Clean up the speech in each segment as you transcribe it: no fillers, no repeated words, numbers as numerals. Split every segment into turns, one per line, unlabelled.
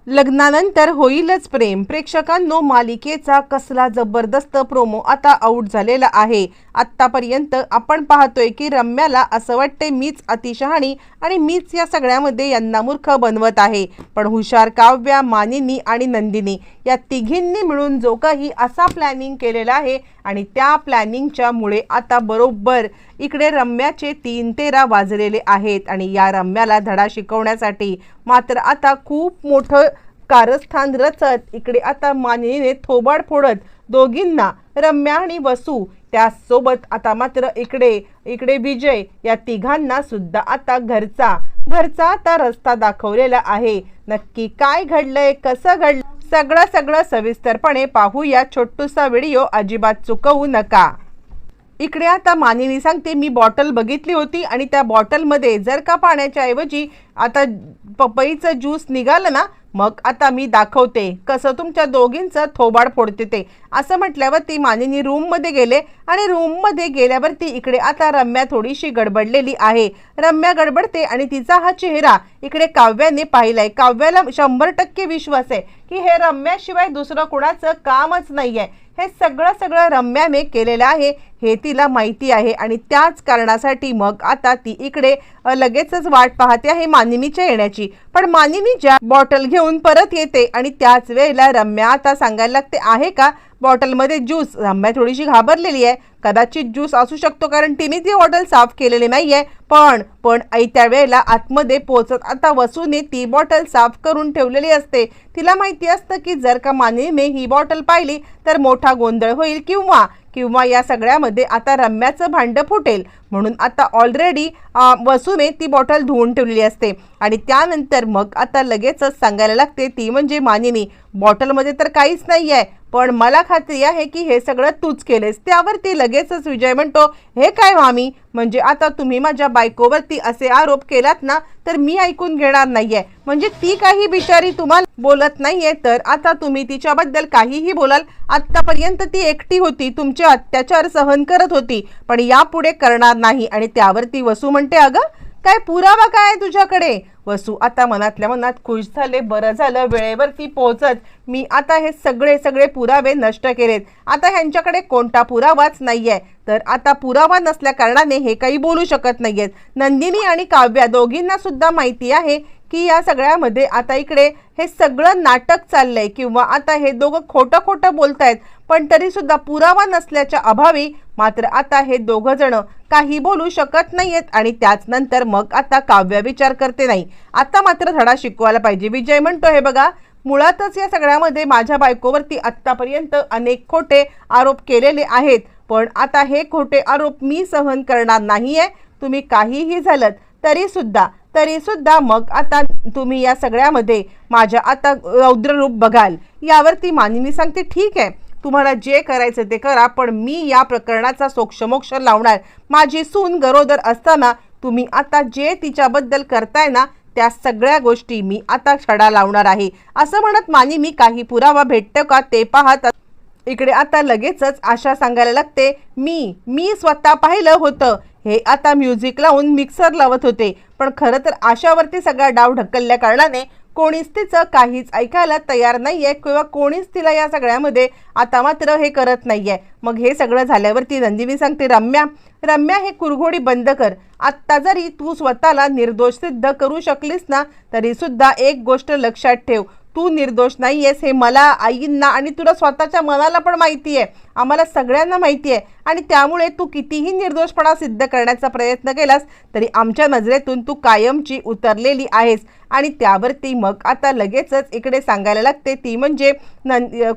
लग्नानंतर होईलच प्रेम. प्रेक्षकांनो, मालिकेचा कसला जबरदस्त प्रोमो आता आउट झालेला आहे. आत्तापर्यंत आपण पाहतोय की रम्याला असं वाटते मीच अतिशहाणी आणि मीच या सगळ्यामध्ये यांना मूर्ख बनवत आहे. पण हुशार काव्या, मानिनी आणि नंदिनी या तिघींनी मिळून जो काही असा प्लॅनिंग केलेला आहे आणि त्या प्लॅनिंगच्या मुळे आता बरोबर इकडे रम्याचे 3:13 वाजलेले आहेत आणि या रम्याला धडा शिकवण्यासाठी मात्र आता खूप मोठं कारस्थान रचत इकडे आता मानिनीने थोबाड फोडत दोघींना, रम्या आणि वसू त्यासोबत आता मात्र इकडे विजय या तिघांना सुद्धा आता घरचा आता रस्ता दाखवलेला आहे. नक्की काय घडलंय, कसं घडलं, सगळं सविस्तरपणे पाहूया. छोटूसा व्हिडिओ अजिबात चुकवू नका. इकडे आता मानिनी सांगते, मी बॉटल बघितली होती आणि त्या बॉटलमध्ये जर का पाण्याच्या ऐवजी आता पपईचं ज्यूस निघालं ना, मग आता मी दाखवते कसं तुमच्या दोघींचं थोबाड फोडते ते. असं म्हटल्यावरती मानिनी रूममध्ये गेले आणि रूममध्ये गेल्यावरती इकडे आता रम्या थोडीशी गडबडलेली आहे. रम्या गडबडते आणि तिचा हा चेहरा इकडे काव्याने पाहिलाय. काव्याला 100% विश्वास आहे की हे रम्याशिवाय दुसरं कुणाचं कामच नाहीये. हे सगळं रम्याने केलेलं आहे हे तिला माहिती आहे आणि त्याच कारणासाठी मग आता ती इकडे लगेचच वाट पाहते आहे मानिनीच्या येण्याची. पण मानिनी ज्या बॉटल घेऊन परत येते आणि त्याच वेळेला रम्या आता सांगायला लागते, आहे का बॉटलमध्ये ज्यूस? रम्या थोडीशी घाबरलेली आहे. कदाचित ज्यूस असू शकतो कारण तिने ती बॉटल साफ केलेली नाहीये. पण त्या वेळेला आतमध्ये पोहोचत आता वसूने ती बॉटल साफ करून ठेवलेली असते. तिला माहिती असतं की जर का मानिनीने ही बॉटल पाहिली तर मोठा गोंधळ होईल किंवा या सगळ्यामध्ये आता रम्याचं भांडं फुटेल. म्हणून आता ऑलरेडी वसूने ती बॉटल धुवून ठेवलेली असते आणि त्यानंतर मग आता लगेचच सांगायला लागते, ती म्हणजे मानिनी, बॉटलमध्ये तर काहीच नाही आहे, पण मला खात्री आहे की हे सगळं तूच केलेस. त्यावरती लगेचच विजय म्हणतो, हे काय मामी, म्हणजे आता तुम्ही माझ्या बायकोवरती असे आरोप केलात ना, तर मी ऐकून घेणार नाहीये. म्हणजे ती काही बिचारी तुम्हाला बोलत नाहीये तर आता तुम्ही तिच्याबद्दल काहीही बोलाल. आत्तापर्यंत ती एकटी होती, तुमचे अत्याचार सहन करत होती, पण यापुढे करणार नाही. आणि त्यावरती वसू म्हणते, अगं काय पुरावा काय आहे तुझ्याकडे? वसू आता मनातल्या मनात खुश झाले, बरं झालं वेळेवरती पोहोचत मी आता हे सगळे पुरावे नष्ट केलेत. आता ह्यांच्याकडे कोणता पुरावाच नाहीये, तर आता पुरावा नसल्या कारणाने हे काही बोलू शकत नाहीयेत. नंदिनी आणि काव्या दोघींना सुद्धा माहिती आहे की या सगळ्यामध्ये आता इकडे हे सगळं नाटक चाललंय किंवा आता हे दोघं खोटं बोलतायत. पण तरी सुद्धा पुरावा नसल्याच्या अभावी मात्र आता हे दोघं जण काही बोलू शकत नाहीयेत. आणि त्याच नंतर मग आता काव्या विचार करते, नाही आता मात्र धडा शिकवायला पाहिजे. विजय म्हणतो, हे बघा, मुळातच या सगळ्यामध्ये माझ्या बायकोवरती आत्तापर्यंत अनेक खोटे आरोप केलेले आहेत, पण आता हे खोटे आरोप मी सहन करणार नाहीये. तुम्ही काहीही झालं तरी सुद्धा मग आता तुम्ही या सगळ्यामध्ये माझ्या आता रौद्र रूप बघाल. यावरती मानिनी सांगते, ठीक आहे, तुम्हाला जे करायचं ते करा, पण मी या प्रकरणाचा सोक्षमोक्ष लावणार. माझी सून गरोदर असताना तुम्ही आता जे तिच्याबद्दल करताय ना, त्या सगळ्या गोष्टी मी आता छडा लावणार आहे. असं म्हणत मानिनी काही पुरावा भेटतो का ते पाहत इकडे आता लगेचच आशा सांगायला लागते, मी स्वतः पाहिलं होतं. हे आता म्युझिक लावून मिक्सर लावत होते, पण खरं तर आशावरती सगळा डाव ढकलल्या कारणाने कोणीच तिचं काहीच ऐकायला तयार नाहीये किंवा कोणीच तिला या सगळ्यामध्ये आता मात्र हे करत नाहीये. मग हे सगळं झाल्यावरती नंदिनी सांगते, रम्या हे कुरघोडी बंद कर. आत्ता जरी तू स्वतःला निर्दोष सिद्ध करू शकलीस ना, तरी सुद्धा एक गोष्ट लक्षात ठेव, तू निर्दोष नाहीयेस हे मला, आईंना आणि तुला स्वतःच्या मनाला पण माहिती आहे, आम्हाला सगळ्यांना माहिती आहे. आणि त्यामुळे तू कितीही निर्दोषपणा सिद्ध करण्याचा प्रयत्न केलास तरी आमच्या नजरेतून तू कायमची उतरलेली आहेस. आणि त्यावरती मग आता लगेचच इकडे सांगायला लागते, ती म्हणजे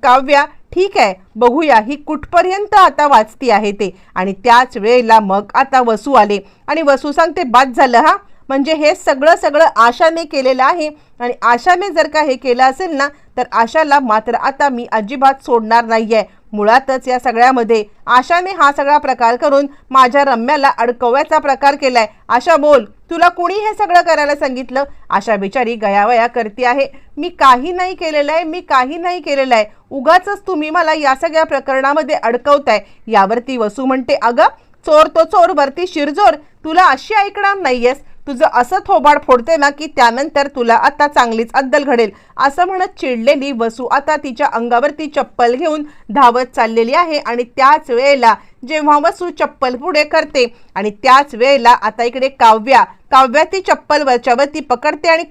काव्या, ठीक आहे, बघूया ही कुठपर्यंत आता वाचती आहे ते. आणि त्याच वेळेला मग आता वसू आले आणि वसू सांगते, बाद झालं हा, म्हणजे हे सगळं आशाने केलेलं आहे आणि आशाने जर का हे केलं असेल ना, तर आशाला मात्र आता मी अजिबात सोडणार नाहीये. मुळातच या सगळ्यामध्ये आशाने हा सगळा प्रकार करून माझ्या रम्याला अडकवायचा प्रकार केलाय. आशा बोल, तुला कोणी हे सगळं करायला सांगितलं? आशा बिचारी गयावया करते आहे, मी काही नाही केलेलं आहे, उगाचच तुम्ही मला या सगळ्या प्रकरणामध्ये अडकवताय. यावरती वसू म्हणते, अगं चोर तो चोर वरती शिरजोर, तुला अशी ऐकणार नाहीयेस, तुझं असं थोबाड फोडते ना की त्यानंतर तुला आता चांगलीच अद्दल घडेल, असं म्हणत चिडलेली वसू आता तिच्या अंगावरती चप्पल घेऊन धावत चाललेली आहे. आणि त्याच वेळेला जेव्हा वसू चप्पल पुढे करते आणि त्याच वेळेला आता इकडे काव्या ती चप्पल वरच्यावरती पकडते आणि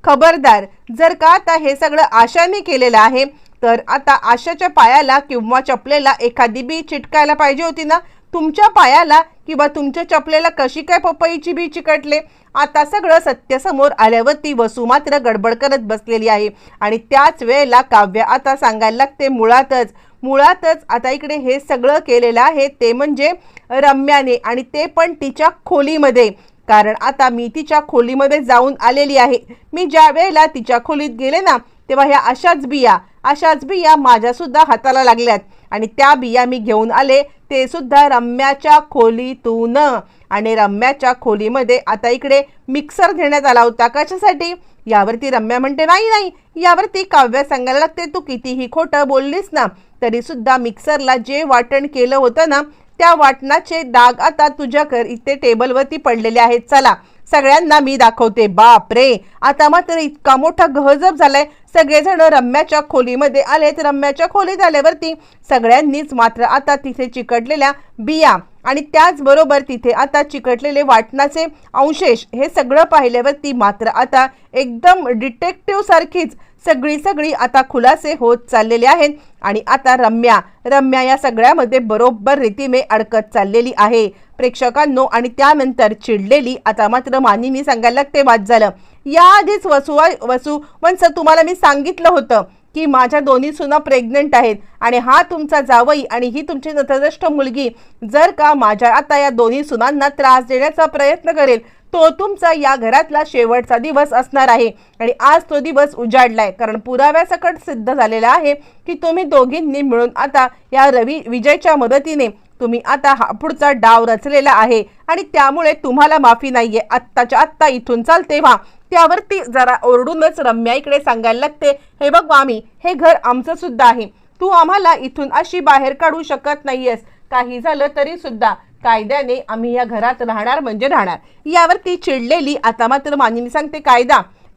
खबरदार जर का आता हे सगळं आशाने केलेलं आहे तर आता आशाच्या पायाला किंवा चपलेला एखादी बी चिटकायला पाहिजे होती ना. तुमच्या पायाला किंवा तुमच्या चपलेला कशी काय पपईची बी चिकटले. आता सगळं सत्य समोर आल्यावरती वसू मात्र गडबड करत बसलेली आहे. आणि त्याच वेळेला काव्या आता सांगायला लागते मुळातच आता इकडे हे सगळं केलेलं आहे ते म्हणजे रम्याने, आणि ते पण तिच्या खोलीमध्ये. कारण आता मी तिच्या खोलीमध्ये जाऊन आलेली आहे. मी ज्या वेळेला तिच्या खोलीत गेले ना तेव्हा ह्या अशाच बिया माझ्या सुद्धा हाताला लागल्यात. आणि त्या बिया मी घेऊन आले ते सुद्धा रम्याच्या खोलीतून. आणि रम्याच्या खोलीमध्ये आता इकडे मिक्सर घेण्यात आला होता. कशासाठी? यावरती रम्या म्हणते नाही. यावरती काव्या सांगायला लागते तू कितीही खोटं बोललीस ना तरी सुद्धा मिक्सरला जे वाटण केलं होतं ना त्या वाटणाचे डाग आता तुझ्या इथे टेबलवरती पडलेले आहेत. चला सगळ्यांना मी दाखवते. बापरे, आता मात्र इतका मोठा गहजब झालाय. सगळेजण रम्याच्या खोलीमध्ये आलेत. रम्याच्या खोलीत आल्यावरती सगळ्यांनीच मात्र आता तिथे चिकटलेल्या बिया आणि त्याचबरोबर तिथे आता चिकटलेले वाटणाचे अवशेष हे सगळं पाहिल्यावरती मात्र आता एकदम डिटेक्टिव्ह सारखीच सगळी आता खुलासे होत चाललेले आहेत. आणि आता रम्या या सगळ्यामध्ये बरोबर रीतीने अडकत चाललेली आहे प्रेक्षकांनो. आणि त्यानंतर चिडलेली आता मात्र मानिनी सांगायला लागते बाद झालं. याआधीच वसू वंश तुम्हाला मी सांगितलं होतं की माझ्या दोन्ही सुना प्रेग्नंट आहेत आणि हा तुमचा जावई आणि ही तुमची नतद्रष्ट मुलगी जर का माझ्या आता या दोन्ही सुनांना त्रास देण्याचा प्रयत्न करेल तो तुमचा या घरातला शेवटचा दिवस असणार आहे. आणि आज तो दिवस उजाडलाय कारण पुराव्यासकट सिद्ध झालेला आहे की तुम्ही दोघींनी मिळून आता या विजयच्या मदतीने तुम्ही आता हा पुढचा डाव रचलेला आहे आणि त्यामुळे तुम्हाला माफी नाहीये. आत्ताच्या आत्ता इथून चालते व्हा. त्यावरती जरा ओरडूनच रम्या इकडे सांगायला लागते हे बघ मामी, हे घर आमचं सुद्धा आहे. तू आम्हाला इथून अशी बाहेर काढू शकत नाहीयेस. काही झालं तरी सुद्धा कायद्याने आम्ही या घरात राहणार म्हणजे राहणार. यावरती चिडलेली आता मात्र मानिनी सांगते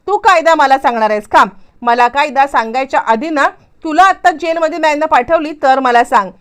तू कायदा मला सांगणार आहेस का? मला कायदा सांगायच्या आधी ना तुला आता जेलमध्ये नाही ना पाठवली तर मला सांग,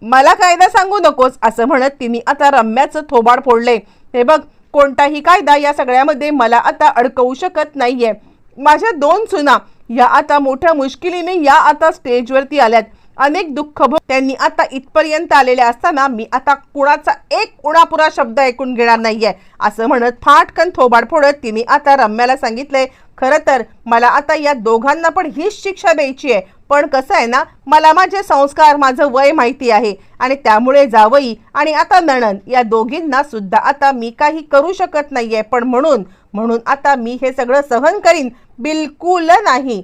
मला कायदा सांगू नकोस असं म्हणत तिने आता रम्याचं थोबाड फोडले. हे बघ कोणताही कायदा या सगळ्यामध्ये मला आता अडकवू शकत नाहीये. माझ्या दोन सुना या आता मोठ्या मुश्किलीने या आता स्टेजवरती आल्यात. अनेक दुःख त्यांनी आता इथपर्यंत आलेले असताना मी आता कुणाचा एक उणापुरा शब्द ऐकून घेणार नाहीये असं म्हणत फाटकन थोबाड फोडत तिने आता रम्याला सांगितलंय खरं तर मला आता या दोघांना पण हीच शिक्षा द्यायची आहे. पण कसं आहे ना मला माझे संस्कार माझं वय माहिती आहे आणि त्यामुळे जावई आणि आता नणंद या दोघींना सुद्धा आता मी काही करू शकत नाहीये. पण म्हणून आता मी हे सगळं सहन करीन बिलकुल नाही.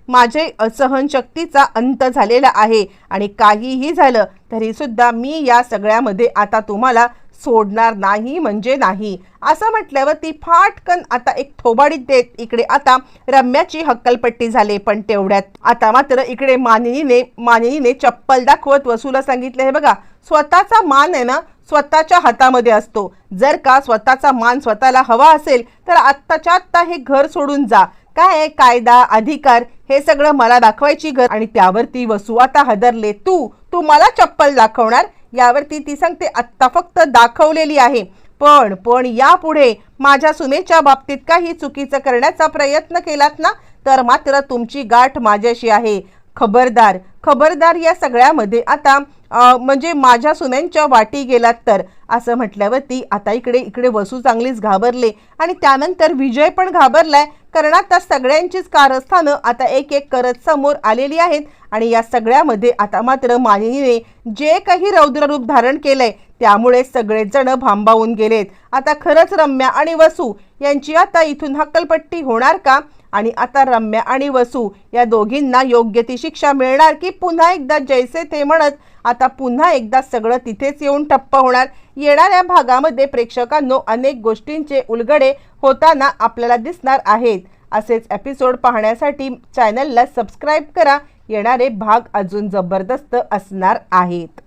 माझे सहनशक्तीचा अंत झालेला आहे आणि काहीही झालं तरी सुद्धा मी या सगळ्यामध्ये आता तुम्हाला सोडणार नाही म्हणजे नाही असं म्हटल्यावर ती फाटकन आता एक थोबाडीत देत इकडे आता रम्याची हक्कलपट्टी झाली. पण तेवढ्यात आता मात्र इकडे मानिनीने चप्पल दाखवत वसूला सांगितलं हे बघा स्वतःचा मान आहे ना स्वतःच्या हातामध्ये असतो. जर का स्वतःचा मान स्वतःला हवा असेल तर आत्ताच्या आत्ता हे घर सोडून जा. काय कायदा अधिकार हे सगळं मला दाखवायची घर. आणि त्यावरती वसू आता हदरले. तू मला चप्पल दाखवणार? यावरती ती सांगते आत्ता फक्त दाखवलेली आहे पण यापुढे माझ्या सुनेच्या बाबतीत काही चुकीचं करण्याचा प्रयत्न केलात ना तर मात्र तुमची गाठ माझ्याशी आहे. खबरदार या सगळ्यामध्ये आता म्हणजे माझ्या सुनेंच्या वाटी गेलात तर असं म्हटल्यावरती आता इकडे वसू चांगलीच घाबरले आणि त्यानंतर विजय पण घाबरलाय. कारण आता सगळ्यांचीच कारस्थानं आता एक करत समोर आलेली आहेत आणि या सगळ्यामध्ये आता मात्र मानिनीने जे काही रौद्ररूप धारण केलंय त्यामुळे सगळेच जण भांबावून गेलेत. आता खरंच रम्या आणि वसू यांची आता इथून हक्कलपट्टी होणार का? आणि आता रम्या आणि वसू या दोघींना योग्य ती शिक्षा मिळणार की पुन्हा एकदा जैसे ते म्हणत आता पुन्हा एकदा सगळं तिथेच येऊन ठप्प होणार? येणाऱ्या भागामध्ये प्रेक्षकांनो अनेक गोष्टींचे उलगडे होताना आपल्याला दिसणार आहेत. असेच एपिसोड पाहण्यासाठी चॅनलला सबस्क्राईब करा. येणारे भाग अजून जबरदस्त असणार आहेत.